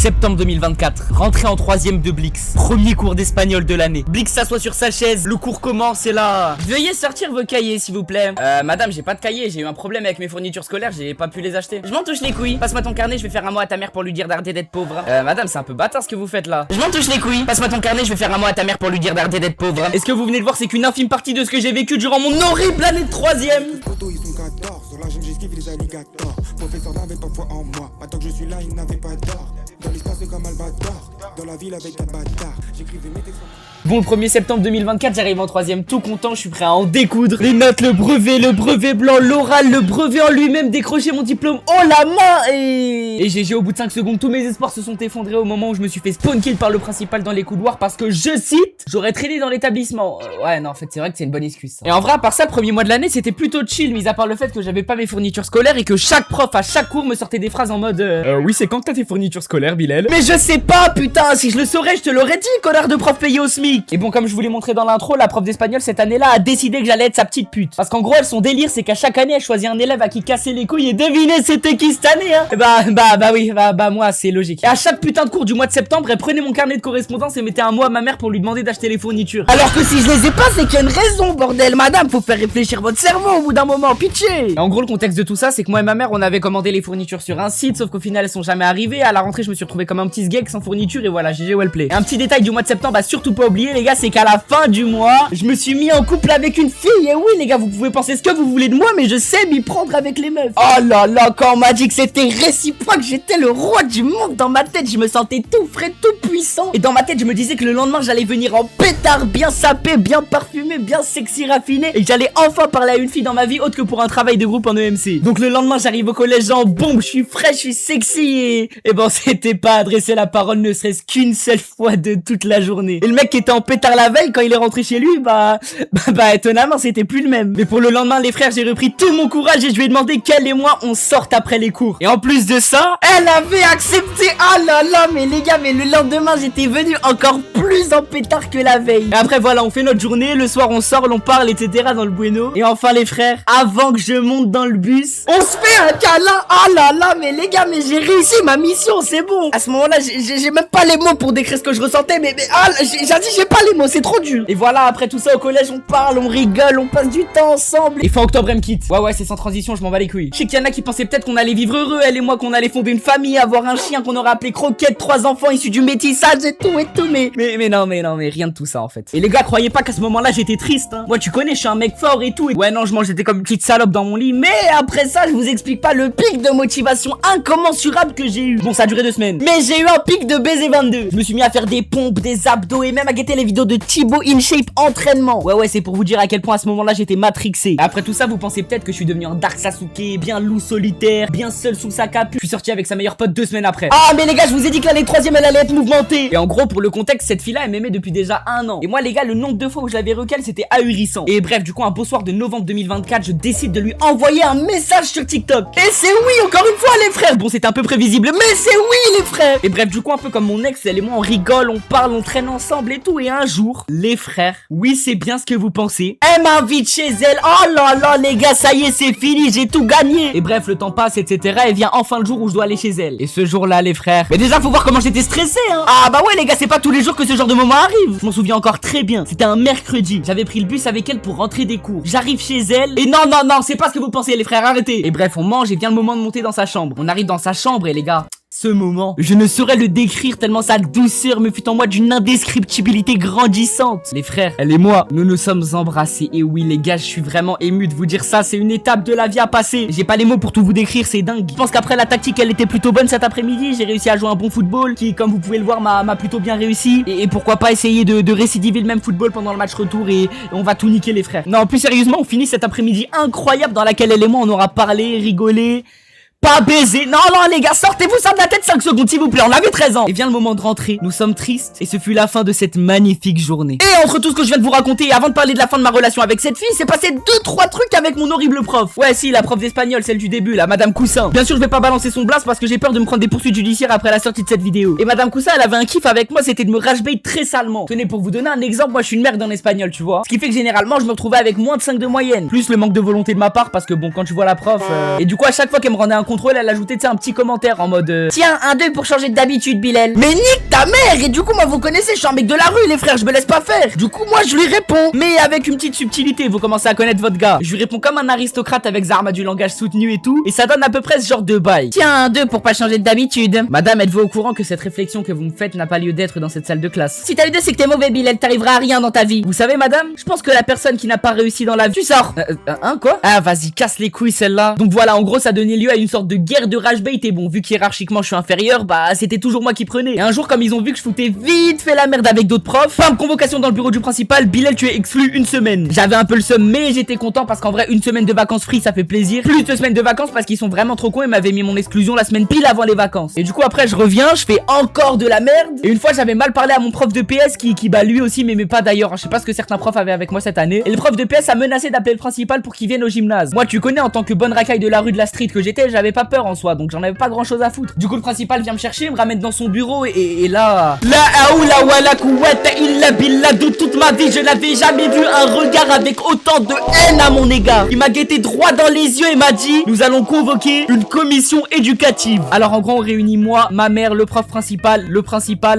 septembre 2024, rentrée en 3ème de Blix. Premier cours d'espagnol de l'année. Blix s'assoit sur sa chaise, le cours commence et là... Veuillez sortir vos cahiers s'il vous plaît. Madame, j'ai pas de cahier, j'ai eu un problème avec mes fournitures scolaires, j'ai pas pu les acheter. Je m'en touche les couilles. Passe-moi ton carnet, je vais faire un mot à ta mère pour lui dire d'arrêter d'être pauvre. Madame, c'est un peu bâtard ce que vous faites là. Je m'en touche les couilles. Passe-moi ton carnet, je vais faire un mot à ta mère pour lui dire d'arrêter d'être pauvre. Est-ce que vous venez de voir, c'est qu'une infime partie de ce que j'ai vécu durant mon horrible année de 3ème. Sur la jungle j'esquive les alligators. Professeur n'avait pas foi en moi. Maintenant que je suis là, il n'avait pas d'or. Dans l'espace comme Albator. Dans la ville avec un bâtard. J'écrivais mes textes. Bon, le 1er septembre 2024, j'arrive en 3ème, tout content, je suis prêt à en découdre. Les notes, le brevet blanc, l'oral, le brevet en lui-même, décrocher mon diplôme, oh la main. Et GG, au bout de 5 secondes, tous mes espoirs se sont effondrés au moment où je me suis fait spawn kill par le principal dans les couloirs parce que, je cite, j'aurais traîné dans l'établissement. Ouais, non, en fait, c'est vrai que c'est une bonne excuse, ça. Et en vrai, à part ça, le premier mois de l'année, c'était plutôt chill, mis à part le fait que j'avais pas mes fournitures scolaires et que chaque prof, à chaque cours, me sortait des phrases en mode oui, c'est quand que t'as tes fournitures scolaires, Bilal? Mais je sais pas, putain, si je le saurais, je te l'aurais dit, connard de prof payé au SMIC. Et bon, comme je vous l'ai montré dans l'intro, la prof d'espagnol cette année-là a décidé que j'allais être sa petite pute. Parce qu'en gros, son délire, c'est qu'à chaque année, elle choisit un élève à qui casser les couilles et devinez c'était qui cette année, hein. Bah moi, c'est logique. Et à chaque putain de cours du mois de septembre, elle prenait mon carnet de correspondance et mettait un mot à ma mère pour lui demander d'acheter les fournitures. Alors que si je les ai pas, c'est qu'il y a une raison, bordel, madame, faut faire réfléchir votre cerveau au bout d'un moment, pitié. Et en gros, le contexte de tout ça, c'est que moi et ma mère, on avait commandé les fournitures sur un site, sauf qu'au final, elles sont jamais arrivées. À la rentrée, je me suis retrouvé comme un petit sgeg sans fourniture et voilà, GG Wellplay. Et un petit détail du mois de septembre à surtout pas oublier, les gars, c'est qu'à la fin du mois, je me suis mis en couple avec une fille. Et oui, les gars, vous pouvez penser ce que vous voulez de moi, mais je sais m'y prendre avec les meufs. Oh là là, quand on m'a dit que c'était réciproque, j'étais le roi du monde. Dans ma tête, je me sentais tout frais, tout puissant. Et dans ma tête, je me disais que le lendemain, j'allais venir en pétard, bien sapé, bien parfumé, bien sexy, raffiné. Et que j'allais enfin parler à une fille dans ma vie autre que pour un travail de groupe en EMC. Donc le lendemain, j'arrive au collège en bombe, je suis frais, je suis sexy. Et bon, c'était pas adressé la parole ne serait-ce qu'une seule fois de toute la journée. Et le mec qui était en pétard la veille, quand il est rentré chez lui, bah étonnamment, c'était plus le même. Mais pour le lendemain, les frères, j'ai repris tout mon courage et je lui ai demandé qu'elle et moi, on sorte après les cours. Et en plus de ça, elle avait accepté. Ah là là, mais les gars, mais le lendemain, j'étais venu encore plus en pétard que la veille. Et après, voilà, on fait notre journée. Le soir, on sort, on parle, etc. dans le bueno. Et enfin, les frères, avant que je monte dans le bus, on se fait un câlin. Ah là là, mais les gars, mais j'ai réussi ma mission, c'est bon. À ce moment-là, j'ai même pas les mots pour décrire ce que je ressentais, mais j'ai pas les mots, c'est trop dur. Et voilà, après tout ça, au collège, on parle, on rigole, on passe du temps ensemble. Et fin octobre, elle me quitte. Ouais, c'est sans transition, je m'en bats les couilles. Je sais qu'il y en a qui pensaient peut-être qu'on allait vivre heureux, elle et moi, qu'on allait fonder une famille, avoir un chien qu'on aurait appelé Croquette, 3 enfants issus du métissage et tout, mais non, rien de tout ça en fait. Et les gars, croyez pas qu'à ce moment-là, j'étais triste, hein. Moi, tu connais, je suis un mec fort et tout. Ouais, non, j'étais comme une petite salope dans mon lit, mais après ça, je vous explique pas le pic de motivation incommensurable que j'ai eu. Bon, ça a duré 2 semaines, mais j'ai eu un pic de BZ22. Je me suis mis à faire des pompes, des abdos et même à guetter les vidéos de Thibaut InShape entraînement. Ouais, c'est pour vous dire à quel point à ce moment-là, j'étais matrixé. Après tout ça, vous pensez peut-être que je suis devenu un Dark Sasuke, bien loup solitaire, bien seul sous sa cape. Je suis sorti avec sa meilleure pote 2 semaines après. Ah, mais les gars, je vous ai dit que l'année 3ème, elle allait être mouvementée. Et en gros, pour le contexte, cette fille-là, elle m'aimait depuis déjà 1 an. Et moi, les gars, le nombre de fois où je l'avais recal, c'était ahurissant. Et bref, du coup, un beau soir de novembre 2024, je décide de lui envoyer un message sur TikTok. Et c'est oui, encore une fois, les frères. Bon, c'était un peu prévisible, mais c'est oui, les frères. Et bref, du coup, un peu comme mon ex, elle et moi, on rigole, on parle, on traîne ensemble et tout. Et un jour, les frères, oui, c'est bien ce que vous pensez, elle m'invite chez elle. Oh là là, les gars, ça y est, c'est fini, j'ai tout gagné. Et bref, le temps passe, etc. Et vient enfin le jour où je dois aller chez elle. Et ce jour-là, les frères, mais déjà, faut voir comment j'étais stressé, hein. Ah bah ouais, les gars, c'est pas tous les jours que ce genre de moment arrive. Je m'en souviens encore très bien. C'était un mercredi. J'avais pris le bus avec elle pour rentrer des cours. J'arrive chez elle. Et non, c'est pas ce que vous pensez, les frères, arrêtez. Et bref, on mange et vient le moment de monter dans sa chambre. On arrive dans sa chambre et les gars, ce moment, je ne saurais le décrire tellement sa douceur me fut en moi d'une indescriptibilité grandissante. Les frères, elle et moi, nous nous sommes embrassés. Et oui, les gars, je suis vraiment ému de vous dire ça. C'est une étape de la vie à passer. J'ai pas les mots pour tout vous décrire, c'est dingue. Je pense qu'après la tactique, elle était plutôt bonne cet après-midi. J'ai réussi à jouer un bon football qui, comme vous pouvez le voir, m'a plutôt bien réussi. Et pourquoi pas essayer de récidiver le même football pendant le match retour et on va tout niquer, les frères. Non, plus sérieusement, on finit cet après-midi incroyable dans laquelle elle et moi, on aura parlé, rigolé. Pas baiser. Non, les gars, sortez-vous ça de la tête 5 secondes, s'il vous plaît. On avait 13 ans. Et vient le moment de rentrer. Nous sommes tristes. Et ce fut la fin de cette magnifique journée. Et entre tout ce que je viens de vous raconter, avant de parler de la fin de ma relation avec cette fille, c'est passé 2-3 trucs avec mon horrible prof. Ouais, si, la prof d'espagnol, celle du début, là, Madame Coussin. Bien sûr, je vais pas balancer son blast parce que j'ai peur de me prendre des poursuites judiciaires après la sortie de cette vidéo. Et Madame Coussin, elle avait un kiff avec moi, c'était de me rage-bait très salement. Tenez, pour vous donner un exemple, moi je suis une merde en espagnol, tu vois. Ce qui fait que généralement, je me retrouvais avec moins de 5 de moyenne. Plus le manque de volonté de ma part parce que bon, quand tu vois la prof. Et du coup, à chaque fois qu'elle me rendait un contrôle, elle ajoutait un petit commentaire en mode Tiens, un 2 pour changer d'habitude, Bilal. Mais nique ta mère. Et du coup, moi, vous connaissez, je suis un mec de la rue, les frères, je me laisse pas faire. Du coup, moi, je lui réponds. mais avec une petite subtilité, vous commencez à connaître votre gars. Je lui réponds comme un aristocrate avec armes du langage soutenu et tout, et ça donne à peu près ce genre de bail. Tiens, un 2 pour pas changer d'habitude. Madame, êtes-vous au courant que cette réflexion que vous me faites n'a pas lieu d'être dans cette salle de classe? Si t'as eu 2, c'est que t'es mauvais, Bilal, t'arriveras à rien dans ta vie. Vous savez, madame, je pense que la personne qui n'a pas réussi dans la vie... Tu sors. Quoi? Ah, vas-y, casse les couilles celle-là. Donc voilà, en gros, ça donnait lieu à une sorte de guerre de rage bait, et bon, vu qu'hiérarchiquement je suis inférieur, bah c'était toujours moi qui prenais. Et un jour, comme ils ont vu que je foutais vite fait la merde avec d'autres profs, bam, convocation dans le bureau du principal, Bilal, tu es exclu une semaine. J'avais un peu le seum, mais j'étais content parce qu'en vrai, une semaine de vacances free, ça fait plaisir. Plus de semaines de vacances parce qu'ils sont vraiment trop cons et m'avaient mis mon exclusion la semaine pile avant les vacances. Et du coup, après, je reviens, je fais encore de la merde. Et une fois, j'avais mal parlé à mon prof de PS qui bah lui aussi m'aimait pas d'ailleurs. Je sais pas ce que certains profs avaient avec moi cette année. Et le prof de PS a menacé d'appeler le principal pour qu'il vienne au gymnase. Moi, tu connais, en tant que bonne racaille de la rue de la street que j'étais, j'avais pas peur en soi, donc j'en avais pas grand chose à foutre. Du coup, le principal vient me chercher, me ramène dans son bureau et là... La haoula wa la quwwata illa billah, de toute ma vie, je n'avais jamais vu un regard avec autant de haine à mon égard. Il m'a guetté droit dans les yeux et m'a dit: nous allons convoquer une commission éducative. Alors en gros, on réunit moi, ma mère, le prof principal,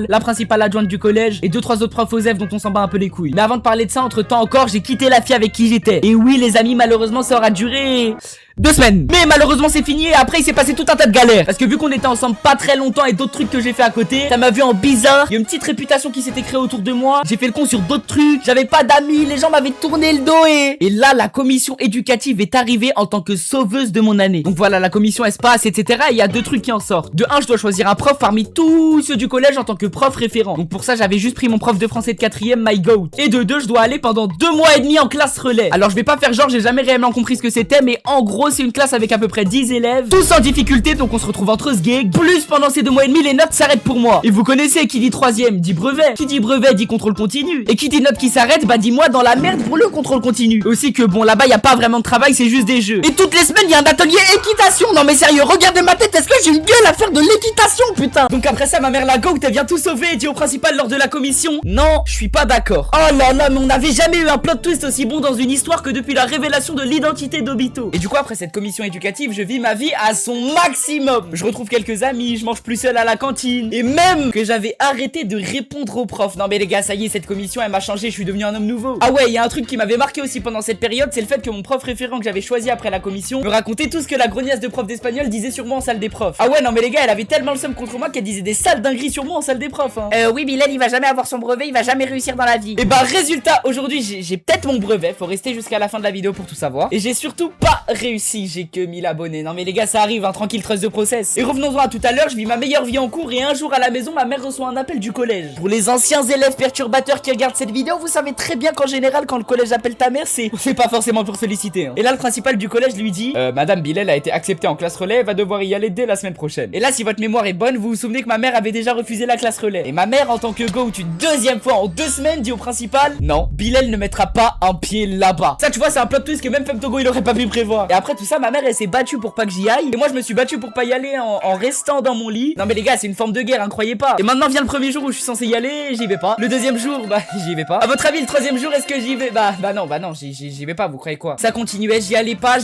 la principale adjointe du collège et 2-3 autres profs OSEF dont on s'en bat un peu les couilles. Mais avant de parler de ça, entre temps encore, j'ai quitté la fille avec qui j'étais. Et oui les amis, malheureusement ça aura duré 2 semaines. Mais malheureusement c'est fini et après il s'est passé tout un tas de galères. Parce que vu qu'on était ensemble pas très longtemps et d'autres trucs que j'ai fait à côté, ça m'a vu en bizarre. Il y a une petite réputation qui s'était créée autour de moi. J'ai fait le con sur d'autres trucs. J'avais pas d'amis, les gens m'avaient tourné le dos et là la commission éducative est arrivée en tant que sauveuse de mon année. Donc voilà, la commission espace, etc. Et il y a 2 trucs qui en sortent. De 1, je dois choisir un prof parmi tous ceux du collège en tant que prof référent. Donc pour ça j'avais juste pris mon prof de français de 4ème, my goat. Et de 2, je dois aller pendant 2 mois et demi en classe relais. Alors je vais pas faire genre, j'ai jamais réellement compris ce que c'était, mais en gros c'est une classe avec à peu près 10 élèves, tous en difficulté, donc on se retrouve entre ce gigs. Plus pendant ces 2 mois et demi, les notes s'arrêtent pour moi. Et vous connaissez, qui dit 3ème dit brevet, qui dit brevet dit contrôle continu, et qui dit note qui s'arrête, bah dit moi dans la merde pour le contrôle continu. Aussi que bon, là-bas y a pas vraiment de travail, c'est juste des jeux. Et toutes les semaines y a un atelier équitation. Non mais sérieux, regardez ma tête, est-ce que j'ai une gueule à faire de l'équitation, putain? Donc après ça, ma mère la goat, elle vient tout sauver et dit au principal lors de la commission: non, je suis pas d'accord. Oh là là, mais on n'avait jamais eu un plot twist aussi bon dans une histoire que depuis la révélation de l'identité d'Obito. Et du coup après cette commission éducative, je vis ma vie à son maximum. Je retrouve quelques amis, je mange plus seul à la cantine, et même que j'avais arrêté de répondre aux profs. Non mais les gars, ça y est, cette commission elle m'a changé, je suis devenu un homme nouveau. Ah ouais, il y a un truc qui m'avait marqué aussi pendant cette période, c'est le fait que mon prof référent que j'avais choisi après la commission me racontait tout ce que la grognasse de prof d'espagnol disait sur moi en salle des profs. Ah ouais, non mais les gars, elle avait tellement le seum contre moi qu'elle disait des sales dingueries sur moi en salle des profs, hein. Oui, Bilal, il va jamais avoir son brevet, il va jamais réussir dans la vie. Et bah résultat, aujourd'hui j'ai peut-être mon brevet, faut rester jusqu'à la fin de la vidéo pour tout savoir. Et j'ai surtout pas réussi, j'ai que 1000 abonnés. Non mais les gars, ça arrive, hein, tranquille, trust de process. Et revenons-en à tout à l'heure, je vis ma meilleure vie en cours et un jour à la maison, ma mère reçoit un appel du collège. Pour les anciens élèves perturbateurs qui regardent cette vidéo, vous savez très bien qu'en général, quand le collège appelle ta mère, c'est pas forcément pour solliciter, hein. Et là, le principal du collège lui dit: Madame Bilal a été acceptée en classe relais, elle va devoir y aller dès la semaine prochaine. Et là, si votre mémoire est bonne, vous vous souvenez que ma mère avait déjà refusé la classe relais. Et ma mère, en tant que goat, une 2e fois en 2 semaines, dit au principal: non, Bilal ne mettra pas un pied là-bas. Ça, tu vois, c'est un plot twist que même Femtogo il aurait pas pu prévoir. Et après tout ça, ma mère, elle s'est battue pour pas que j'y aille. Et moi, je me suis battu pour pas y aller en restant dans mon lit. Non mais les gars, c'est une forme de guerre, hein, croyez pas. Et maintenant vient le premier jour où je suis censé y aller, j'y vais pas. Le 2e jour, bah j'y vais pas. À votre avis, le 3e jour, est-ce que j'y vais? Bah non, j'y vais pas, vous croyez quoi? Ça continuait, j'y allais pas,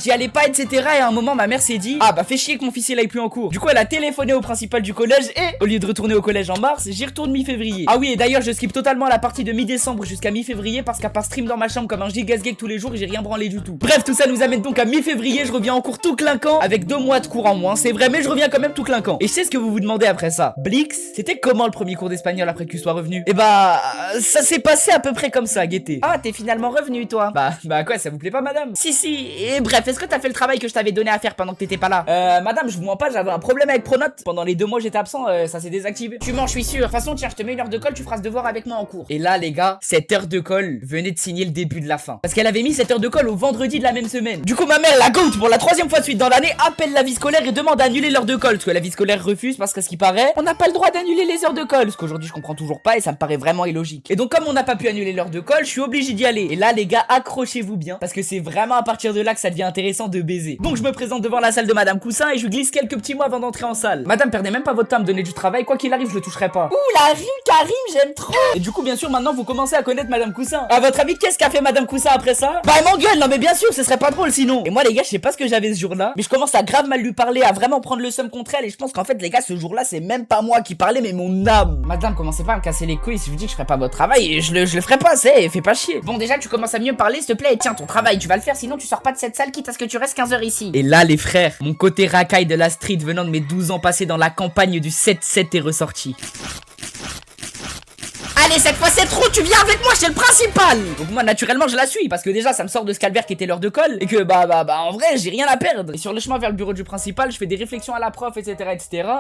etc. Et à un moment, ma mère s'est dit: ah bah fais chier que mon fils il aille plus en cours. Du coup, elle a téléphoné au principal du collège et au lieu de retourner au collège en mars, j'y retourne mi-février. Ah oui, et d'ailleurs, je skip totalement la partie de mi-décembre jusqu'à mi-février parce qu'à part stream dans ma chambre comme un gigasgeek tous les jours, j'ai rien branlé du tout. Bref, tout ça nous amène donc à mi-février, je reviens en cours tout clinquant avec 2 mois de cours en moins, c'est vrai, mais je reviens quand même tout clinquant. Et je sais ce que vous vous demandez après ça. Blix, c'était comment le premier cours d'espagnol après que tu sois revenu? Et bah, ça s'est passé à peu près comme ça, guettez. Ah, t'es finalement revenu, toi. Bah quoi, ça vous plaît pas, madame? Si, et bref, est-ce que t'as fait le travail que je t'avais donné à faire pendant que t'étais pas là? Madame, je vous mens pas, j'avais un problème avec Pronote. Pendant les 2 mois j'étais absent, ça s'est désactivé. Tu mens, je suis sûr. De toute façon, tiens, je te mets 1 heure de colle, tu feras ce devoir avec moi en cours. Et là, les gars, cette heure de colle venait de signer le début de la fin. Parce qu'elle avait mis cette heure de colle au vendredi de la même semaine. Du coup, ma mère, la goat, pour la 3e fois de suite dans l'année, appelle la vie scolaire et demande à annuler l'heure de colle. Parce que la vie scolaire refuse, parce qu'à ce qui paraît, on n'a pas le droit d'annuler les heures de colle. Ce qu'aujourd'hui, je comprends toujours pas et ça me paraît vraiment illogique. Et donc, comme on n'a pas pu annuler l'heure de colle, je suis obligé d'y aller. Et là, les gars, accrochez-vous bien. Parce que c'est vraiment à partir de là que ça devient intéressant de baiser. Donc, je me présente devant la salle de Madame Coussin et je glisse quelques petits mots avant d'entrer en salle. Madame, perdez même pas votre temps à me donner du travail. Quoi qu'il arrive, je le toucherai pas. Ouh, la rime Karim, j'aime trop. Et du coup, bien sûr, maintenant, vous commencez à connaître Madame Coussin. À votre avis, qu'est-ce qu'a fait Madame Coussin après ça? Bah, elle m'engueule. Non, mais bien sûr, ce serait pas drôle sinon. Et moi, les gars, je sais pas ce que j'avais ce jour-là, mais je commence à grave mal lui parler, à vraiment prendre le seum contre elle. Et je pense qu'en fait, les gars, ce jour-là, c'est même pas moi qui parlais, mais mon âme. Madame, commencez pas à me casser les couilles. Si je vous dis que je ferai pas votre travail, je le ferai pas, fais pas chier. Bon, déjà, tu commences à mieux parler, s'il te plaît. Et tiens, ton travail, tu vas le faire, sinon tu sors pas de cette salle, quitte à ce que tu restes 15 heures ici. Et là, les frères, mon côté racaille de la street venant de mes 12 ans passés dans la campagne du 7-7 est ressorti. Allez, cette fois c'est trop, tu viens avec moi, c'est le principal. Donc moi naturellement je la suis parce que déjà ça me sort de ce calvaire qui était l'heure de colle et que en vrai j'ai rien à perdre. Et sur le chemin vers le bureau du principal je fais des réflexions à la prof etc.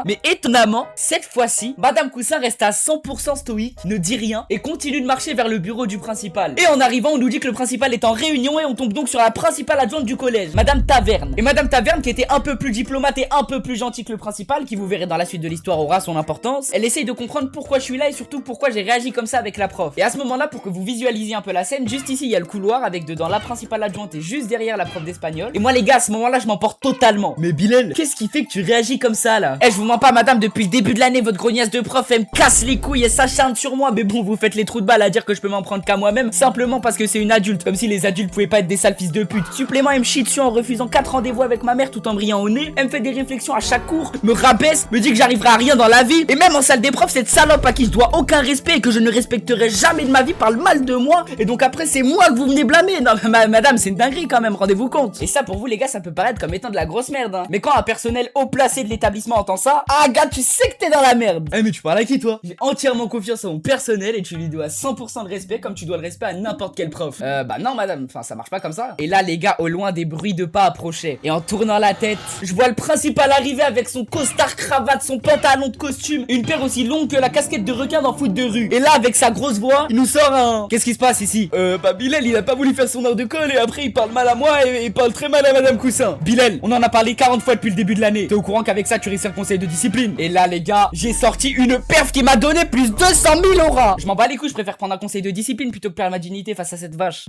Mais étonnamment cette fois-ci Madame Coussin reste à 100% stoïque, ne dit rien et continue de marcher vers le bureau du principal. Et en arrivant on nous dit que le principal est en réunion et on tombe donc sur la principale adjointe du collège, Madame Taverne. Et Madame Taverne qui était un peu plus diplomate et un peu plus gentille que le principal, qui vous verrez dans la suite de l'histoire aura son importance. Elle essaye de comprendre pourquoi je suis là et surtout pourquoi j'ai réagi comme ça avec la prof. Et à ce moment-là, pour que vous visualisiez un peu la scène, juste ici il y a le couloir avec dedans la principale adjointe et juste derrière la prof d'espagnol. Et moi les gars, à ce moment-là, je m'emporte totalement. Mais Bilal, qu'est-ce qui fait que tu réagis comme ça là? Eh, je vous mens pas madame, depuis le début de l'année, votre grognasse de prof, elle me casse les couilles et s'acharne sur moi. Mais bon, vous faites les trous de balle à dire que je peux m'en prendre qu'à moi-même simplement parce que c'est une adulte, comme si les adultes pouvaient pas être des sales fils de pute. Supplément, elle me chie dessus en refusant 4 rendez-vous avec ma mère tout en brillant au nez. Elle me fait des réflexions à chaque cours, me rabaisse, me dit que j'arriverai à rien dans la vie. Et même en salle des profs, cette salope à qui je dois aucun respect et que je ne respecterai jamais de ma vie parle mal de moi. Et donc après c'est moi que vous venez blâmer. Non madame, c'est une dinguerie quand même, rendez-vous compte. Et ça pour vous les gars, ça peut paraître comme étant de la grosse merde hein. Mais quand un personnel haut placé de l'établissement entend ça, ah gars, tu sais que t'es dans la merde. Eh mais tu parles à qui toi? J'ai entièrement confiance en mon personnel et tu lui dois 100% de respect comme tu dois le respect à n'importe quel prof. Bah non madame, enfin ça marche pas comme ça. Et là les gars, au loin des bruits de pas approchaient. Et en tournant la tête, je vois le principal arriver avec son costard cravate, son pantalon de costume, une paire aussi longue que la casquette de requin dans foot de rue. Et là avec sa grosse voix, il nous sort un... Qu'est-ce qui se passe ici? Bilal il a pas voulu faire son heure de colle et après il parle mal à moi et il parle très mal à Madame Coussin. Bilal, on en a parlé 40 fois depuis le début de l'année. T'es au courant qu'avec ça tu risques un conseil de discipline? Et là les gars, j'ai sorti une perf qui m'a donné plus 200 000 auras. Je m'en bats les couilles, je préfère prendre un conseil de discipline plutôt que perdre ma dignité face à cette vache.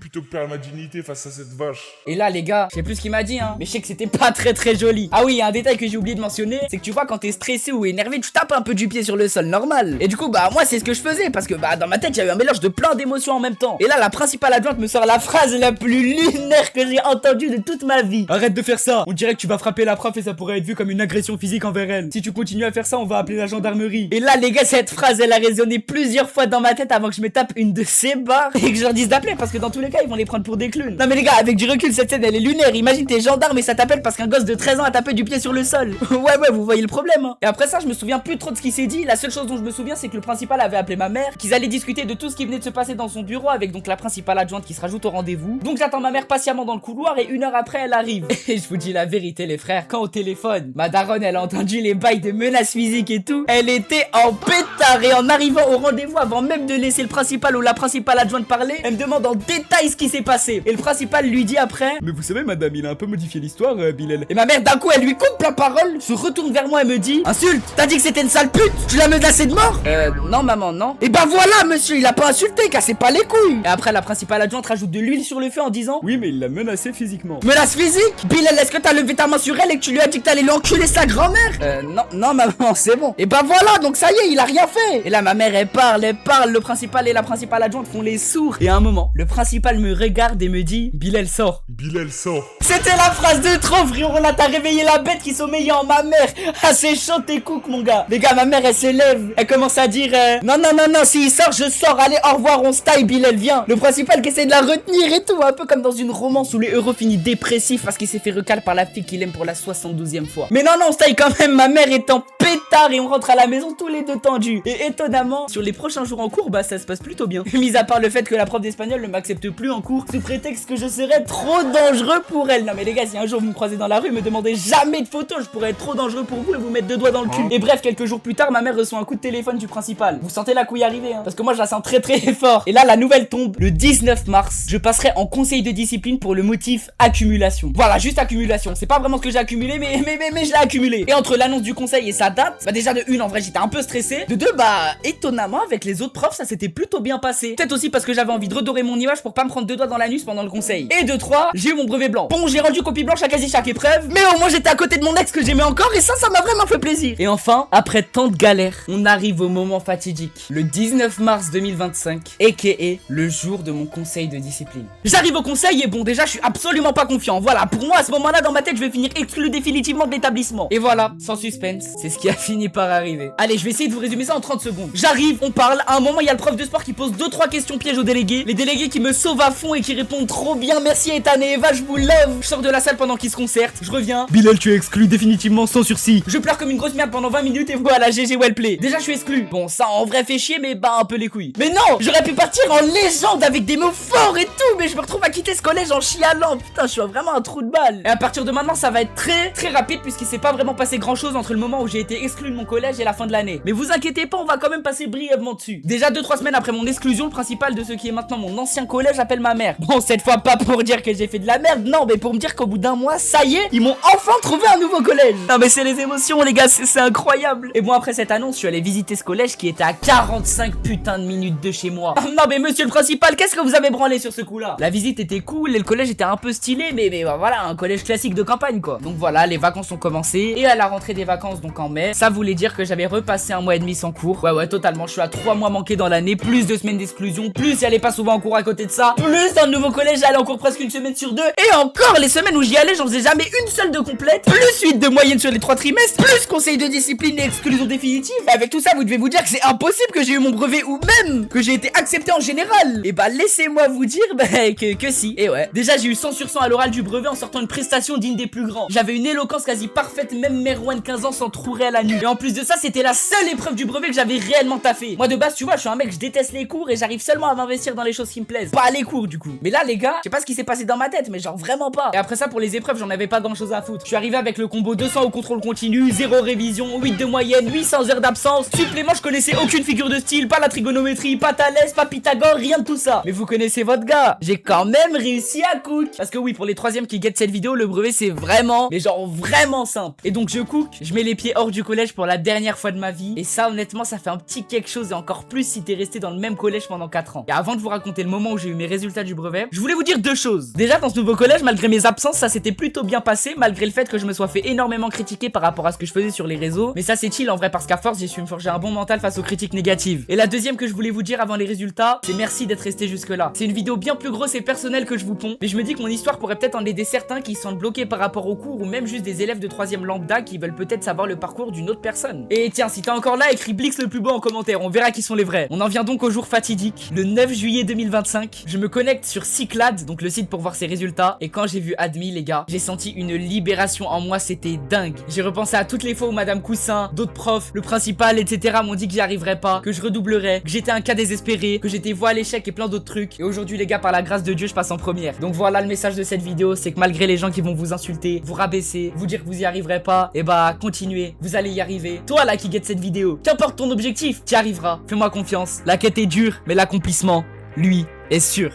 Et là les gars, je sais plus ce qu'il m'a dit hein, mais je sais que c'était pas très joli. Ah oui, il y a un détail que j'ai oublié de mentionner, c'est que tu vois quand t'es stressé ou énervé, tu tapes un peu du pied sur le sol normal. Et du coup moi c'est ce que je faisais parce que dans ma tête il y avait un mélange de plein d'émotions en même temps. Et là la principale adjointe me sort la phrase la plus lunaire que j'ai entendue de toute ma vie. Arrête de faire ça, on dirait que tu vas frapper la prof et ça pourrait être vu comme une agression physique envers elle. Si tu continues à faire ça, on va appeler la gendarmerie. Et là les gars, cette phrase elle a résonné plusieurs fois dans ma tête avant que je me tape une de ces barres et que je leur dise d'appeler parce que dans tous les cas ils vont les prendre pour des clowns. Non mais les gars, avec du recul cette scène elle est lunaire. Imagine t'es gendarme et ça t'appelle parce qu'un gosse de 13 ans a tapé du pied sur le sol. ouais vous voyez le problème hein. Et après ça je me souviens plus trop de ce qui s'est dit. La seule chose dont je me souviens c'est que le principal avait appelé ma mère, qu'ils allaient discuter de tout ce qui venait de se passer dans son bureau avec donc la principale adjointe qui se rajoute au rendez-vous. Donc j'attends ma mère patiemment dans le couloir et 1 heure après elle arrive. Et je vous dis la vérité les frères, quand au téléphone ma daronne elle a entendu les bails de menaces physiques et tout, elle était en pétard. Et en arrivant au rendez-vous, avant même de laisser le principal ou la principale adjointe parler, elle me demande en détail ce qui s'est passé. Et le principal lui dit après: mais vous savez madame, il a un peu modifié l'histoire Bilal. Et ma mère d'un coup elle lui coupe la parole, se retourne vers moi et me dit: insulte, t'as dit que c'était une sale pute, tu l'as menacé de mort? Non maman, non. Et bah voilà monsieur, il a pas insulté, cassez pas les couilles. Et après la principale adjointe rajoute de l'huile sur le feu en disant: oui mais il l'a menacé physiquement. Menace physique? Bilal, est-ce que t'as levé ta main sur elle et que tu lui as dit que t'allais l'enculer sa grand-mère? Non maman, c'est bon. Et bah voilà, donc ça y est, il a rien fait. Et là ma mère elle parle, le principal et la principale adjointe font les sourds. Et à un moment, le principal me regarde et me dit: Bilal sort. C'était la phrase de trop frérot, là t'as réveillé la bête qui sommeillait en ma mère. Ah c'est chaud tes coucs mon gars. Les gars, ma mère elle se lève, elle commence à dire non, s'il sort je sors, allez au revoir, on se taille, Bilal viens. Le principal qui essaie de la retenir et tout, un peu comme dans une romance où les héros finissent dépressifs parce qu'il s'est fait recaler par la fille qu'il aime pour la 72e fois. Mais non, on se taille quand même, ma mère est en pétard et on rentre à la maison tous les deux tendus. Et étonnamment, sur les prochains jours en cours, ça se passe plutôt bien. Mis à part le fait que la prof d'espagnol ne m'accepte plus en cours sous prétexte que je serais trop dangereux pour elle. Non mais les gars, si un jour vous me croisez dans la rue, me demandez jamais de photos, je pourrais être trop dangereux pour vous et vous mettre 2 doigts dans le cul. Et bref, quelques jours plus tard, ma mère reçoit un coup de téléphone du principal. Vous sentez la couille arriver hein, parce que moi je la sens très fort. Et là la nouvelle tombe, le 19 mars, je passerai en conseil de discipline pour le motif accumulation. Voilà, juste accumulation. C'est pas vraiment ce que j'ai accumulé, mais je l'ai accumulé. Et entre l'annonce du conseil et sa date, bah déjà de une en vrai j'étais un peu stressé. De deux bah étonnamment avec les autres profs ça s'était plutôt bien passé. Peut-être aussi parce que j'avais envie de redorer mon image pour pas me prendre deux doigts dans l'anus pendant le conseil. Et de trois, j'ai eu mon brevet blanc. Bon j'ai rendu copie blanche à quasi chaque épreuve, mais au moins j'étais à côté de mon ex que j'aimais encore et ça m'a vraiment fait plaisir. Et enfin, après tant de galères, on arrive au moment fatidique. Le 19 mars 2025, a.k.a. le jour de mon conseil de discipline. J'arrive au conseil et bon déjà je suis absolument pas confiant. Voilà, pour moi à ce moment-là dans ma tête je vais finir exclu définitivement de l'établissement. Et voilà, sans suspense, c'est ce qui a fini par arriver. Allez, je vais essayer de vous résumer ça en 30 secondes. J'arrive, on parle, à un moment il y a le prof de sport qui pose 2-3 questions pièges aux délégués. Les délégués qui me sauvent à fond et qui répondent trop bien, merci Ethan et Eva, je vous love. Je sors de la salle pendant qu'ils se concertent, je reviens. Bilal, tu es exclu définitivement sans sursis. Je pleure comme une grosse merde pendant 20 minutes et voilà, GG wellplay. Déjà je suis exclu. Bon, ça en vrai fait chier mais bah un peu les couilles. Mais non, j'aurais pu partir en légende avec des mots forts et tout, mais je me retrouve à quitter ce collège en chialant. Putain, je suis vraiment un trou de balle. Et à partir de maintenant, ça va être très rapide puisqu'il s'est pas vraiment passé grand chose entre le moment où j'ai été exclu de mon collège et la fin de l'année. Mais vous inquiétez pas, on va quand même passer brièvement dessus. Déjà 2-3 semaines après mon exclusion, le principal de ce qui est maintenant mon ancien collège appelle ma mère. Bon, cette fois pas pour dire que j'ai fait de la merde, non, mais pour me dire qu'au bout d'un mois, ça y est, ils m'ont enfin trouvé un nouveau collège. Non mais c'est les émotions les gars, c'est incroyable. Et bon après cette annonce, je suis allé visiter ce collège qui était à 45 putains de minutes de chez moi. Non mais monsieur le principal, qu'est-ce que vous avez branlé sur ce coup-là? La visite était cool et le collège était un peu stylé, mais bah, voilà, un collège classique de campagne quoi. Donc voilà, les vacances ont commencé et à la rentrée des vacances donc en mai, ça voulait dire que j'avais repassé un mois et demi sans cours. Ouais totalement, je suis à 3 mois manqués dans l'année, plus 2 semaines d'exclusion, plus j'allais pas souvent en cours à côté de ça, plus dans le nouveau collège j'allais en cours presque une semaine sur 2 et encore les semaines où j'y allais j'en faisais jamais une seule de complète, plus 8 de moyenne sur les 3 trimestres, plus conseil de discipline et exclusion définitive. Et avec tout ça vous devez vous dire que c'est impossible que j'ai eu mon brevet ou même que j'ai été accepté en général. Et bah laissez-moi vous dire que si. Et ouais, déjà j'ai eu 100 sur 100 à l'oral du brevet en sortant une prestation digne des plus grands. J'avais une éloquence quasi parfaite, même Merwan 15 ans s'en trouverait à la nuit. Et en plus de ça c'était la seule épreuve du brevet que j'avais réellement taffé. Moi de base tu vois je suis un mec, je déteste les cours et j'arrive seulement à m'investir dans les choses qui me plaisent, pas les cours du coup. Mais là les gars, je sais pas ce qui s'est passé dans ma tête mais genre vraiment pas. Et après ça pour les épreuves j'en avais pas grand chose à foutre. Je suis arrivé avec le combo 200 au contrôle continu, 0 révision, 8 de moyenne, 800 heures d'absence. Supplément je connaissais aucune figure de style, pas la trigonométrie, pas Thalès, pas Pythagore, rien de tout ça. Mais vous connaissez votre gars, j'ai quand même réussi à cook. Parce que oui pour les troisièmes qui guettent cette vidéo, le brevet c'est vraiment, mais genre vraiment simple. Et donc je cook, je mets les pieds hors du collège pour la dernière fois de ma vie. Et ça honnêtement ça fait un petit quelque chose et encore plus si t'es resté dans le même collège pendant 4 ans. Et avant de vous raconter le moment où j'ai eu mes résultats du brevet, je voulais vous dire 2 choses. Déjà dans ce nouveau collège, malgré mes absences, ça s'était plutôt bien passé, malgré le fait que je me sois fait énormément critiquer par rapport à ce que je faisais sur les réseaux. Mais ça c'est chill en vrai parce qu'à force j'ai su me forger un bon mental face aux critiques négatives. Et la deuxième que je voulais vous dire avant les résultats, c'est merci d'être resté jusque là. C'est une vidéo bien plus grosse et personnelle que je vous ponds, mais je me dis que mon histoire pourrait peut-être en aider certains qui se sentent bloqués par rapport au cours ou même juste des élèves de 3ème lambda qui veulent peut-être savoir le parcours d'une autre personne. Et tiens, si t'es encore là, écris Blix le plus beau en commentaire, on verra qui sont les vrais. On en vient donc au jour fatidique, le 9 juillet 2025. Je me connecte sur Cyclades, donc le site pour voir ses résultats, et quand j'ai vu admis les gars, j'ai senti une libération en moi, c'était dingue. J'ai repensé à toutes les fois où Madame Coussin, d'autres profs, le principal, etc. m'ont dit que j'y arriverais pas, que je redoublerais, que j'étais un cas désespéré, que j'étais voie à l'échec et plein d'autres trucs. Et aujourd'hui les gars, par la grâce de Dieu, je passe en première. Donc voilà le message de cette vidéo, c'est que malgré les gens qui vont vous insulter, vous rabaisser, vous dire que vous y arriverez pas, et bah continuez, vous allez y arriver. Toi là qui guette cette vidéo, qu'importe ton objectif, t'y arriveras. Fais-moi confiance. La quête est dure, mais l'accomplissement, lui, est sûr.